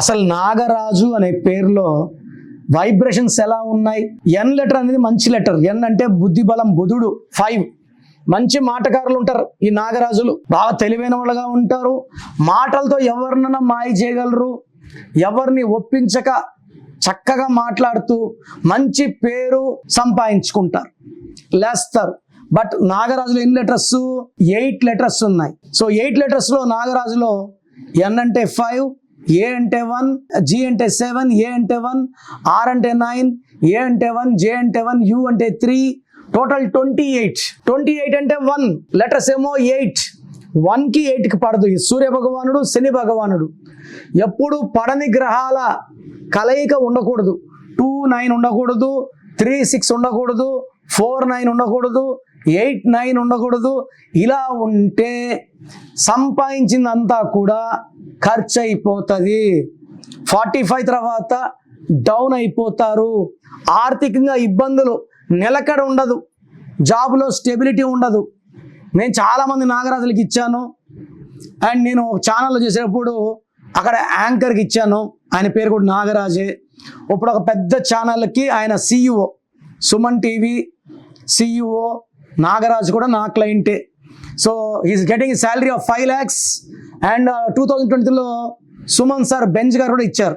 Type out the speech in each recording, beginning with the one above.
అసలు నాగరాజు అనే పేరులో వైబ్రేషన్స్ ఎలా ఉన్నాయి? ఎన్ లెటర్ అనేది మంచి లెటర్. ఎన్ అంటే బుద్ధి బలం, బుధుడు 5. మంచి మాటకారులు ఉంటారు ఈ నాగరాజులు. బాగా తెలివైన వాళ్ళగా ఉంటారు. మాటలతో ఎవరినైనా మాయ చేయగలరు. ఎవరిని ఒప్పించక చక్కగా మాట్లాడుతూ మంచి పేరు సంపాదించుకుంటారు, లేస్తారు. బట్ నాగరాజులో ఎన్ని లెటర్స్? 8 లెటర్స్ ఉన్నాయి. సో 8 లెటర్స్లో నాగరాజులో ఎన్ అంటే 5, ఏ అంటే 1, జి అంటే 7, ఏ అంటే 1, ఆర్ అంటే 9, ఏ అంటే 1, జే అంటే 1, యు అంటే 3, టోటల్ 28. 28 అంటే 1 లెటర్స్ ఏమో 8. 1కి 8కి పడదు. ఈ సూర్య భగవానుడు, శని భగవానుడు ఎప్పుడు పడని గ్రహాల కలయిక ఉండకూడదు. 2 9 ఉండకూడదు, 3 6 ఉండకూడదు, 4 9 ఉండకూడదు, 8 9 ఉండకూడదు. ఇలా ఉంటే సంపాదించిందంతా కూడా ఖర్చు అయిపోతుంది. 45 తర్వాత డౌన్ అయిపోతారు. ఆర్థికంగా ఇబ్బందులు, నిలకడ ఉండదు, జాబ్లో స్టెబిలిటీ ఉండదు. నేను చాలామంది నాగరాజులకి ఇచ్చాను. అండ్ నేను ఛానల్లో చేసేటప్పుడు అక్కడ యాంకర్కి ఇచ్చాను. ఆయన పేరు కూడా నాగరాజే. ఇప్పుడు ఒక పెద్ద ఛానల్కి ఆయన CEO, Suman TV CEO Nagaraju కూడా నా క్లయింటే. So is getting salary of 5 lakhs. And 2023లో సుమన్ సార్, బెంజ్ గారు కూడా ఇచ్చారు.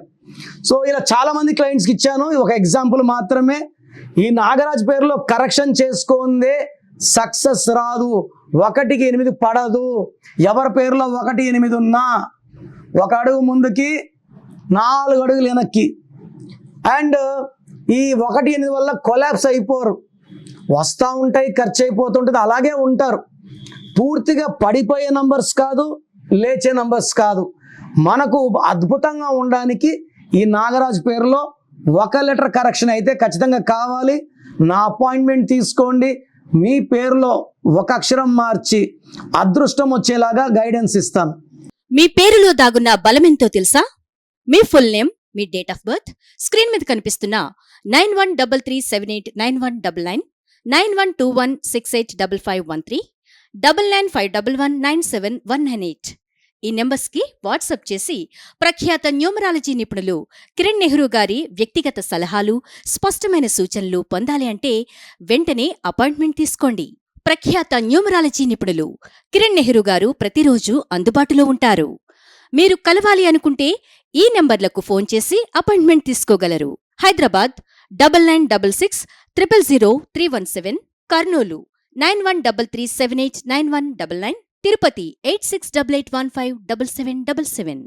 సో ఇలా చాలామంది క్లయింట్స్కి ఇచ్చాను. ఇది ఒక ఎగ్జాంపుల్ మాత్రమే. ఈ నాగరాజు పేరులో కరెక్షన్ చేసుకుందే సక్సెస్ రాదు. 1కి 8 పడదు. ఎవరి పేరులో 1 8 ఉన్నా 1 అడుగు ముందుకి 4 అడుగులు వెనక్కి. అండ్ ఈ 1 8 వల్ల కొలాప్స్ అయిపోరు. వస్తూ ఉంటాయి, ఖర్చు అయిపోతుంటుంది, అలాగే ఉంటారు. పూర్తిగా పడిపోయే నంబర్స్ కాదు, లేచే నంబర్స్ కాదు. మనకు అద్భుతంగా ఉండడానికి ఈ నాగరాజు పేరులో 1 లెటర్ కరెక్షన్ అయితే ఖచ్చితంగా కావాలి. నా అపాయింట్మెంట్ తీసుకోండి. మీ పేరులో 1 అక్షరం మార్చి అదృష్టం వచ్చేలాగా గైడెన్స్ ఇస్తాను. మీ పేరులో దాగున్న బలమెంతో తెలుసా? మీ ఫుల్ నేమ్, మీ డేట్ ఆఫ్ బర్త్, స్క్రీన్ మీద కనిపిస్తున్న 9133789199, 9121685513, 9951197198 ఈ నెంబర్స్కి వాట్సాప్ చేసి ప్రఖ్యాత న్యూమరాలజీ నిపుణులు కిరణ్ నెహ్రూ గారి వ్యక్తిగత సలహాలు, స్పష్టమైన సూచనలు పొందాలి అంటే వెంటనే అపాయింట్మెంట్ తీసుకోండి. ప్రఖ్యాత న్యూమరాలజీ నిపుణులు కిరణ్ నెహ్రూ గారు ప్రతిరోజు అందుబాటులో ఉంటారు. మీరు కలవాలి అనుకుంటే ఈ నెంబర్లకు ఫోన్ చేసి అపాయింట్మెంట్ తీసుకోగలరు. హైదరాబాద్ 9966000317, కర్నూలు 9133789199, తిరుపతి 8688157777.